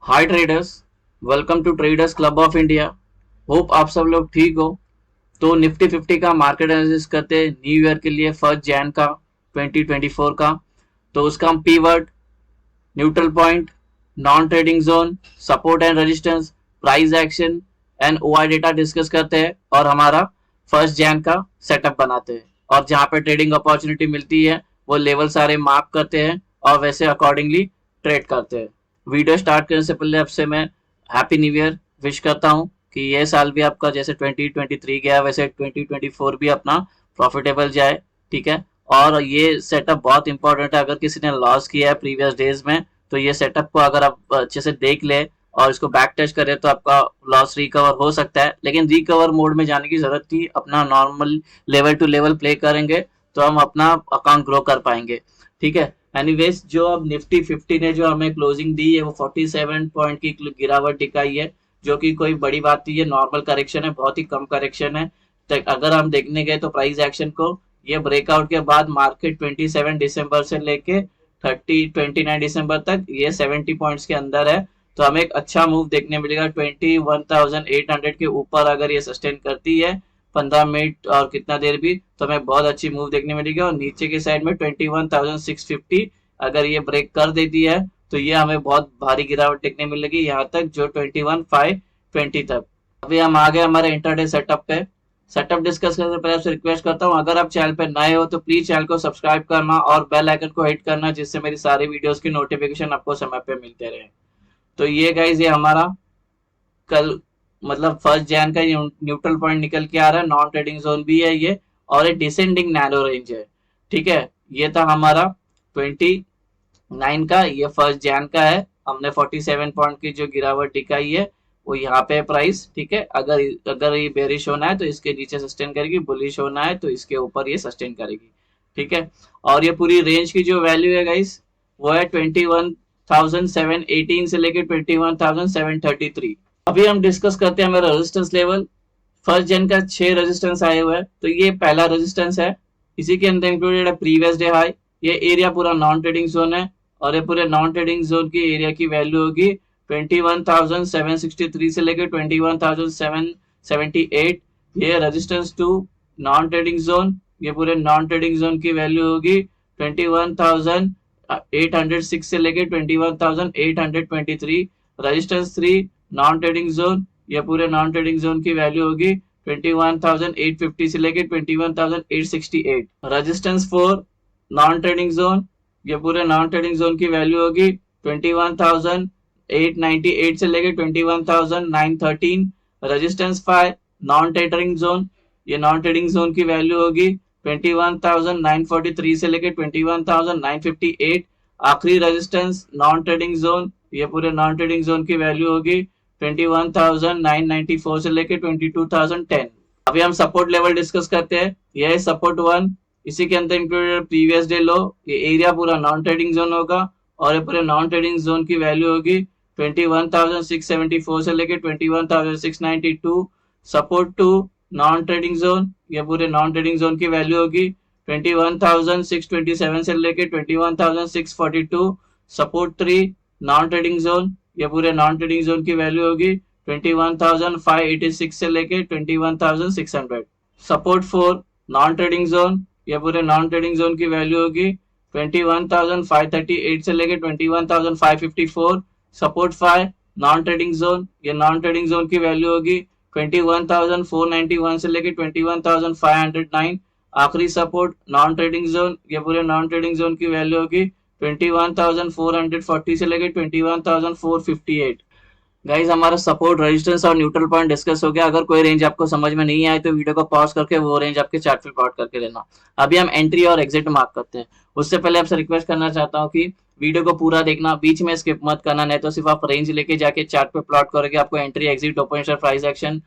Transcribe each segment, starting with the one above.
Hi traders, welcome to traders club of India. Hope आप सब लोग ठीक हो। तो निफ्टी 50 का मार्केट एनालिसिस करते हैं न्यू ईयर के लिए 1 जैन का 2024 का। तो उसका हम pivot, neutral point, non trading zone, support and resistance, price action and OI data discuss करते हैं और हमारा 1 जैन का सेटअप बनाते हैं। और जहाँ पे ट्रेडिंग अपॉर्चुनिटी मिलती है वो लेवल सारे मार्क करते हैं और वैसे अकॉर्डिंगली ट्रेड करते हैं। वीडियो स्टार्ट करने से पहले आपसे मैं हैप्पी न्यू ईयर विश करता हूँ कि ये साल भी आपका जैसे 2023 गया वैसे 2024 भी अपना प्रॉफिटेबल जाए। ठीक है। और ये सेटअप बहुत इंपॉर्टेंट है। अगर किसी ने लॉस किया है प्रीवियस डेज में तो ये सेटअप को अगर आप अच्छे से देख ले और इसको बैक टेस्ट करें तो आपका लॉस रिकवर हो सकता है। लेकिन रिकवर मोड में जाने की जरूरत थी, अपना normal level to level play करेंगे तो हम अपना अकाउंट ग्रो कर पाएंगे। ठीक है। एनीवेज, जो अब निफ्टी 50 ने जो हमें क्लोजिंग दी है वो 47 पॉइंट की गिरावट दिखाई है, जो कि कोई बड़ी बात नहीं है, नॉर्मल करेक्शन है, बहुत ही कम करेक्शन है। तो अगर हम देखने गए तो प्राइस एक्शन को, ये ब्रेकआउट के बाद मार्केट 27 दिसंबर से लेके 29 दिसंबर तक ये 70 पॉइंट्स के अंदर है। तो हमें एक अच्छा मूव देखने मिलेगा 21,800 के ऊपर। अगर ये सस्टेन करती है 15 मिनट और कितना देर भी, तो हमें बहुत अच्छी मूव देखने मिलेगी। और नीचे की साइड में 21,650 अगर ये ब्रेक कर देती है तो ये हमें बहुत भारी गिरावट देखने मिलेगी यहाँ तक, जो 21,520 तक। अभी हम आ गए हमारे इंटरडे सेटअप पे। सेटअप डिस्कस करने से पहले आपसे रिक्वेस्ट करता हूँ, अगर आप चैनल पे नए हो तो प्लीज चैनल को सब्सक्राइब करना और बेल आइकन को हिट करना, जिससे मेरी सारी वीडियोस की नोटिफिकेशन आपको समय पे मिलते रहे। तो ये गाइज, ये हमारा कल मतलब 1 जैन का न्यूट्रल पॉइंट निकल के आ रहा है, नॉन ट्रेडिंग जोन भी है ये, और एक डिसेंडिंग नैरो रेंज है। ठीक है। ये था हमारा 29 का, ये 1 जैन का है। हमने 47 पॉइंट की जो गिरावट दिखाई है वो यहाँ पे प्राइस। ठीक है। अगर अगर ये बेरिश होना है तो इसके नीचे सस्टेन करेगी, बुलिश होना है तो इसके ऊपर ये सस्टेन करेगी। ठीक है। और ये पूरी रेंज की जो वैल्यू है गाइस वो है 21,718 से लेकर 21,733। अभी हम डिस्कस करते हैं मेरा रेजिस्टेंस लेवल। 1 जैन का 6 रेजिस्टेंस आए हुए हैं, तो ये पहला रेजिस्टेंस है। इसी के अंदर इंक्लूडेड है प्रीवियस डे हाई। ये एरिया पूरा नॉन ट्रेडिंग जोन है और ये पूरे नॉन ट्रेडिंग जोन की एरिया की वैल्यू होगी 21,763 से लेकर 21,778। ये resistance to non trading zone, ये पूरे नॉन ट्रेडिंग जोन की वैल्यू होगी 21,806 से लेकर 21,823। रेजिस्टेंस 3 नॉन ट्रेडिंग जोन, ये पूरे नॉन ट्रेडिंग जोन की वैल्यू होगी 21,850 से लेकर 21,868। रेजिस्टेंस 4 नॉन ट्रेडिंग जोन, ये पूरे नॉन ट्रेडिंग जोन की वैल्यू होगी 21,898 से लेकर 21,913। रेजिस्टेंस 5 नॉन ट्रेडिंग जोन, ये नॉन ट्रेडिंग जोन की वैल्यू होगी 21,943 से लेकर 21,958। आखिरी रेजिस्टेंस नॉन ट्रेडिंग जोन, ये पूरे नॉन ट्रेडिंग जोन की वैल्यू होगी 21,994 से लेकर 22,010। अभी हम सपोर्ट लेवल डिस्कस करते हैं। यह है सपोर्ट 1, इसी के अंदर इंक्लूडेड प्रीवियस डे लो। ये एरिया पूरा नॉन ट्रेडिंग जोन होगा और ये पूरे नॉन ट्रेडिंग जोन की वैल्यू होगी 21,674 से लेकर 21,692। सपोर्ट 2 नॉन ट्रेडिंग जोन, ये पूरे नॉन ट्रेडिंग जोन की वैल्यू होगी 21,627 से लेकर 21,642। सपोर्ट 3 नॉन ट्रेडिंग जोन, ये पूरे नॉन ट्रेडिंग जोन की वैल्यू होगी 21,586 से लेकर 21,600। सपोर्ट 4 नॉन ट्रेडिंग जोन, ये पूरे नॉन ट्रेडिंग जोन की वैल्यू होगी 21,538 से लेकर 21,554। सपोर्ट 5 नॉन ट्रेडिंग जोन, ये नॉन ट्रेडिंग जोन की वैल्यू होगी 21,491 से लेकर 21,509। आखिरी सपोर्ट नॉन ट्रेडिंग जोन, ये पूरे नॉन ट्रेडिंग जोन की वैल्यू होगी 21,440 से लेकर 21,458। गाइज, हमारा सपोर्ट, रेजिस्टेंस और न्यूट्रल पॉइंट डिस्कस हो गया। अगर कोई रेंज आपको समझ में नहीं आए तो वीडियो को पॉज करके वो रेंज आपके चार्ट पे प्लॉट करके लेना। अभी हम एंट्री और एग्जिट मार्क करते हैं। उससे पहले आपसे रिक्वेस्ट करना चाहता हूँ कि वीडियो को पूरा देखना, बीच में स्किप मत करना, नहीं तो सिर्फ आप रेंज लेके जाके चार्ट पे प्लॉट करोगे, आपको entry, exit, open interest, price action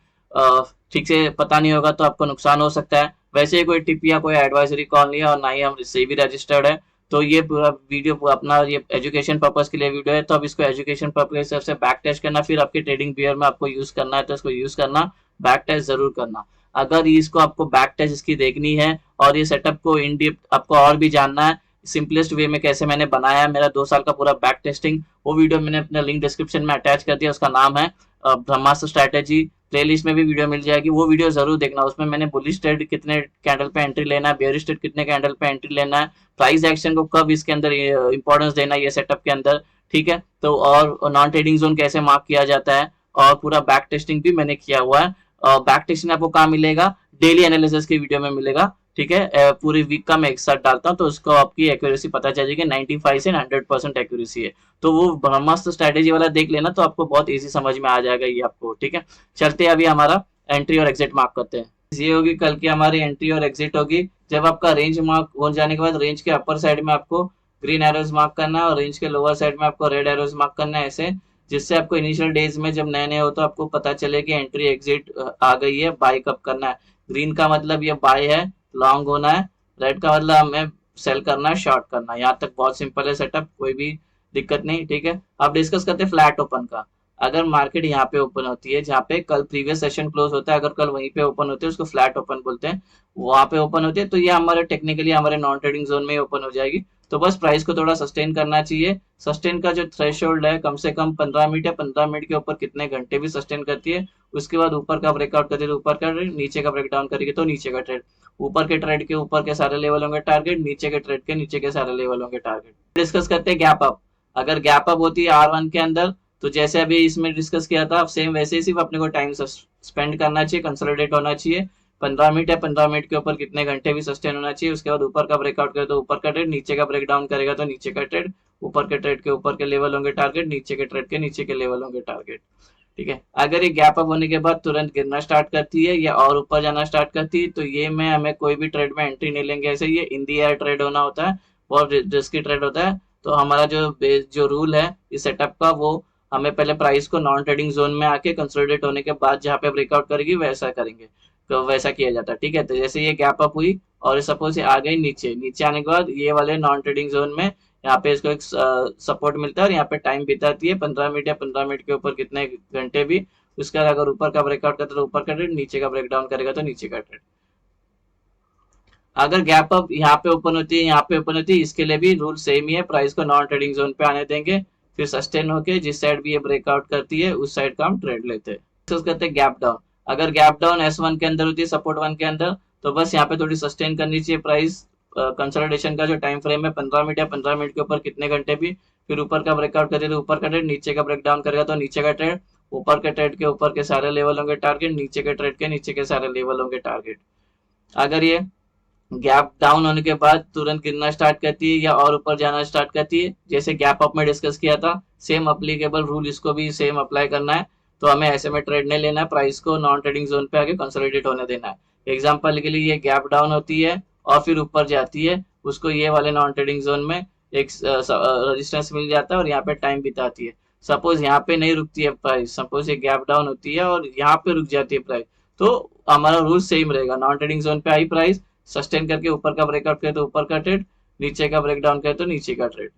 ठीक से पता नहीं होगा तो आपको नुकसान हो सकता है। वैसे ही कोई टिप या कोई एडवाइजरी कॉल नहीं है और ना ही हम इससे भी रजिस्टर्ड है। तो ये पूरा वीडियो अपना ये एजुकेशन पर्पस के लिए वीडियो है, तो अब इसको एजुकेशन पर्पस से बैक टेस्ट करना, फिर आपके ट्रेडिंग बियर में आपको यूज करना है तो इसको यूज करना, बैक टेस्ट जरूर करना। अगर इसको आपको बैक टेस्ट इसकी देखनी है और ये सेटअप को इन डेप्थ आपको और भी जानना है सिंपलेस्ट वे में कैसे मैंने बनाया, मेरा 2 साल का पूरा बैक टेस्टिंग, वो वीडियो मैंने अपना लिंक डिस्क्रिप्शन में अटैच कर दिया। उसका नाम है ब्रह्मास्त्र स्ट्रैटेजी। प्लेलिस्ट में भी वीडियो मिल जाएगी, वो वीडियो जरूर देखना। उसमें मैंने बुलिश ट्रेड कितने कैंडल पे एंट्री लेना है, बेयरिश ट्रेड कितने कैंडल पे एंट्री लेना है, प्राइस एक्शन को कब इसके अंदर इंपॉर्टेंस देना है ये सेटअप के अंदर, ठीक है। तो और नॉन ट्रेडिंग जोन कैसे मार्क किया जाता है, और पूरा बैक टेस्टिंग भी मैंने किया हुआ है। बैक टेस्टिंग आपको कहाँ मिलेगा, डेली एनालिसिस की वीडियो में मिलेगा, ठीक है। पूरी वीक का मैं एक साथ डालता हूँ, तो उसको आपकी एक्यूरेसी पता चल जाएगी, 95 से 100% एक्यूरेसी है। तो वो ब्रह्मास्त्र स्ट्रैटेजी वाला देख लेना, तो आपको बहुत इजी समझ में आ जाएगा ये आपको, ठीक है। चलते हैं अभी हमारा एंट्री और एग्जिट मार्क करते हैं। ये होगी कल की हमारी एंट्री और एग्जिट होगी। जब आपका रेंज मार्क हो जाने के बाद रेंज के अपर साइड में आपको ग्रीन एरोज मार्क करना है, और रेंज के लोअर साइड में आपको रेड एरोज मार्क करना है, ऐसे, जिससे आपको इनिशियल डेज में जब नए नए हो तो आपको पता चले कि एंट्री एग्जिट आ गई है, बाय कब करना है। ग्रीन का मतलब ये बाय है, लॉन्ग होना है। रेड का मतलब हमें सेल करना है, शॉर्ट करना है। यहाँ तक बहुत सिंपल है सेटअप, कोई भी दिक्कत नहीं, ठीक है। अब डिस्कस करते हैं फ्लैट ओपन का। अगर मार्केट यहाँ पे ओपन होती है, जहाँ पे कल प्रीवियस सेशन क्लोज होता है, अगर कल वहीं पे ओपन होती है, उसको फ्लैट ओपन बोलते हैं, वहां पे ओपन होती है, तो ये हमारे टेक्निकली हमारे नॉन ट्रेडिंग जोन में ही ओपन हो जाएगी। तो बस प्राइस को थोड़ा सस्टेन करना चाहिए। सस्टेन का जो थ्रेशोल्ड है कम से कम 15 मिनट है, 15 मिनट के ऊपर कितने घंटे भी सस्टेन करती है। उसके बाद ऊपर का ब्रेकआउट करती है तो ऊपर का ट्रेड, नीचे का ब्रेकडाउन करेगी तो नीचे का ट्रेड। ऊपर के ट्रेड के ऊपर के सारे लेवल होंगे टारगेट, नीचे के ट्रेड के नीचे के सारे लेवल होंगे टारगेट। डिस्कस करते हैं गैप अप। अगर गैप अप होती है R1 के अंदर, तो जैसे अभी इसमें डिस्कस किया था सेम वैसे ही, सिर्फ अपने को टाइम स्पेंड करना चाहिए, कंसोलिडेट होना चाहिए। 15 मिनट है, 15 मिनट के ऊपर कितने घंटे भी सस्टेन होना चाहिए। उसके बाद ऊपर का ब्रेकआउट करे तो ऊपर का ट्रेड, नीचे का ब्रेकडाउन करेगा तो नीचे का ट्रेड। ऊपर के ट्रेड के ऊपर के लेवल होंगे टारगेट, नीचे के ट्रेड के नीचे के लेवल होंगे टारगेट, ठीक है। अगर ये गैप अप होने के बाद तुरंत गिरना स्टार्ट करती है या और ऊपर जाना स्टार्ट करती है, तो ये में हमें कोई भी ट्रेड में एंट्री नहीं लेंगे। ऐसे ये इन दी एयर ट्रेड होना होता है, बहुत रिस्की ट्रेड होता है। तो हमारा जो रूल है इस सेटअप का, वो हमें पहले प्राइस को नॉन ट्रेडिंग जोन में आके कंसोलिडेट होने के बाद जहाँ पे ब्रेकआउट करेगी वैसा करेंगे, तो वैसा किया जाता है, ठीक है। तो जैसे ये गैप अप हुई और सपोज ये आ गई नीचे, नीचे आने के बाद ये वाले नॉन ट्रेडिंग जोन में यहाँ पे इसको एक सपोर्ट मिलता है, और यहाँ पे टाइम बिताती है 15 मिनट या 15 मिनट के ऊपर कितने घंटे भी। उसके बाद अगर ऊपर का ब्रेकआउट करता है तो ऊपर का ट्रेड, नीचे का ब्रेकडाउन करेगा तो नीचे का ट्रेड। अगर गैप अप यहाँ पे ओपन होती है, यहाँ पे ओपन होती है, इसके लिए भी रूल सेम ही है, प्राइस को नॉन ट्रेडिंग जोन पे आने देंगे, फिर सस्टेन होके जिस साइड भी ये ब्रेकआउट करती है उस साइड का हम ट्रेड लेते हैं। डिस्कस करते हैं गैप डाउन। अगर गैप डाउन S1 के अंदर होती है, सपोर्ट 1 के अंदर, तो बस यहाँ पे थोड़ी सस्टेन करनी चाहिए प्राइस। कंसोलिडेशन का जो टाइम फ्रेम है 15 मिनट या 15 मिनट के ऊपर कितने घंटे भी, फिर ऊपर का ब्रेकआउट करे तो ऊपर का ट्रेड, नीचे का ब्रेकडाउन करेगा तो नीचे का ट्रेड। ऊपर के ट्रेड के ऊपर के सारे लेवल होंगे टारगेट, नीचे के ट्रेड के नीचे के सारे लेवल होंगे टारगेट। अगर ये गैप डाउन होने के बाद तुरंत गिरना स्टार्ट करती है या और ऊपर जाना स्टार्ट करती है, जैसे गैप अप में डिस्कस किया था, सेम अप्लीकेबल रूल इसको भी सेम अप्लाई करना है। तो हमें ऐसे में ट्रेड नहीं लेना है, प्राइस को नॉन ट्रेडिंग जोन पे आके कंसोलिडेट होने देना है। एग्जांपल के लिए ये गैप डाउन होती है और फिर ऊपर जाती है, उसको ये वाले नॉन ट्रेडिंग जोन में एक रेजिस्टेंस मिल जाता है और यहाँ पे टाइम बिताती है। सपोज यहाँ पे नहीं रुकती है प्राइस, सपोज ये गैप डाउन होती है और यहाँ पे रुक जाती है प्राइस, तो हमारा रूल सेम रहेगा, नॉन ट्रेडिंग जोन पे आई प्राइस, सस्टेन करके ऊपर का ब्रेकआउट करे तो ऊपर का ट्रेड, नीचे का ब्रेकडाउन करे तो नीचे का ट्रेड।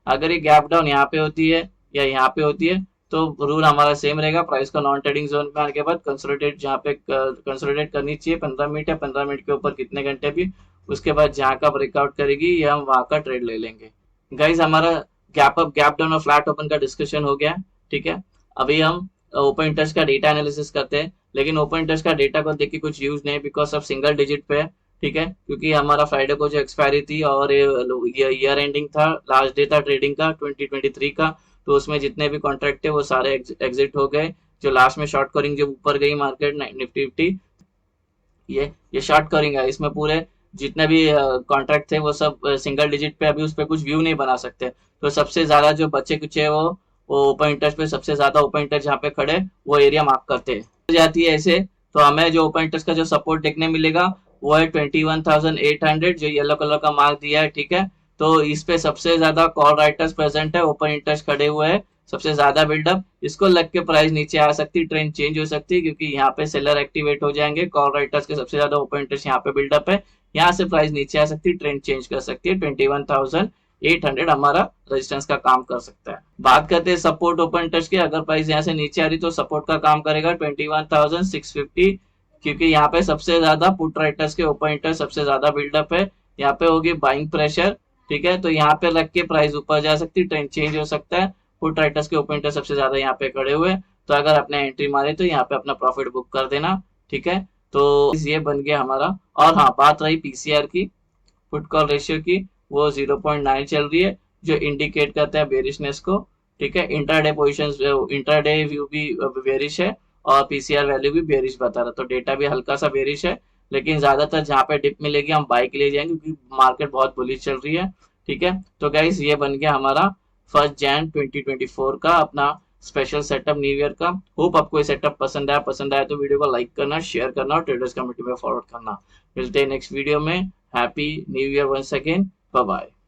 अगर ये गैप डाउन यहाँ पे होती है या यहाँ पे होती है, तो रूल हमारा सेम रहेगा, प्राइस को नॉन ट्रेडिंग जोन में आने के बाद कंसोलिडेट, जहाँ पे कंसोलिडेट करनी चाहिए 15 मिनट या 15 मिनट के ऊपर कितने घंटे भी। उसके बाद जहाँ का ब्रेकआउट करेगी या हम वहां का ट्रेड ले लेंगे। गाइज हमारा गैप अप, गैप डाउन और फ्लैट ओपन का डिस्कशन हो गया, ठीक है। अभी हम ओपन इंटरेस्ट का डेटा एनालिसिस करते हैं, लेकिन ओपन इंटरेस्ट का डेटा को देख के कुछ यूज नहीं, बिकॉज ऑफ सिंगल डिजिट पे है, ठीक है। क्योंकि हमारा फ्राइडे को जो एक्सपायरी थी और ईयर एंडिंग था, लास्ट डे था ट्रेडिंग का 2023 का, तो उसमें जितने भी कॉन्ट्रैक्ट थे वो सारे एग्जिट हो गए। जो लास्ट में शॉर्ट कवरिंग जो ऊपर गई मार्केट निफ्टी 50, ये शॉर्ट कवरिंग है, इसमें पूरे जितने भी कॉन्ट्रैक्ट थे वो सब सिंगल डिजिट पे, अभी उस पर कुछ व्यू नहीं बना सकते। तो सबसे ज्यादा जो बच्चे कुछ है वो ओपन इंटरेस्ट पे सबसे ज्यादा ओपन इंटरेस्ट जहाँ पे खड़े वो एरिया मार्क करते हैं, हो जाती है ऐसे। तो हमें जो ओपन इंटरेस्ट का जो सपोर्ट देखने मिलेगा वो है 21,800, जो येलो कलर का मार्क दिया है, ठीक है। तो इस पे सबसे ज्यादा कॉल राइटर्स प्रेजेंट है, ओपन इंटरेस्ट खड़े हुए हैं, सबसे ज्यादा बिल्डअप। इसको लग के प्राइस नीचे आ सकती है, ट्रेंड चेंज हो सकती है, क्योंकि यहाँ पे सेलर एक्टिवेट हो जाएंगे, कॉल राइटर्स के सबसे ज्यादा ओपन इंटरेस्ट यहाँ पे बिल्डअप है, यहाँ से प्राइस नीचे आ सकती है, ट्रेंड चेंज कर सकती है। 21,800 हमारा रेजिस्टेंस का काम कर सकता है। बात करते हैं सपोर्ट ओपन इंटरेस्ट की, अगर प्राइस यहाँ से नीचे आ रही तो सपोर्ट का काम करेगा 21,650, क्योंकि यहाँ पे सबसे ज्यादा पुट राइटर्स के ओपन इंटरेस्ट सबसे ज्यादा बिल्डअप है। यहाँ पे होगी बाइंग प्रेशर, ठीक है। तो यहाँ पे रख के प्राइस ऊपर जा सकती है, ट्रेंड चेंज हो सकता है। पुट राइटर्स के ओपन इंटरेस्ट सबसे ज्यादा यहाँ पे खड़े हुए, तो अगर अपने एंट्री मारे तो यहाँ पे अपना प्रॉफिट बुक कर देना, ठीक है। तो ये बन गया हमारा। और हाँ, बात रही पीसीआर की, पुट कॉल रेशियो की, वो 0.9 चल रही है, जो इंडिकेट करता है बेरिशनेस को, ठीक है। इंट्राडे पोजीशंस, इंट्राडे व्यू भी बेरिश है, और पीसीआर वैल्यू भी बेरिश बता रहा, तो डेटा भी हल्का सा बेरिश है। लेकिन ज्यादातर जहाँ पे डिप मिलेगी हम बाई के लिए जाएंगे, क्योंकि मार्केट बहुत बुलिश चल रही है, ठीक है। तो गाइस ये बन गया हमारा 1 जैन 2024 का अपना स्पेशल सेटअप न्यू ईयर का। होप आपको ये सेटअप पसंद आया तो वीडियो को लाइक करना, शेयर करना और ट्रेडर्स कम्युनिटी में फॉरवर्ड करना। मिलते हैं नेक्स्ट वीडियो में। Happy new year once again, bye bye.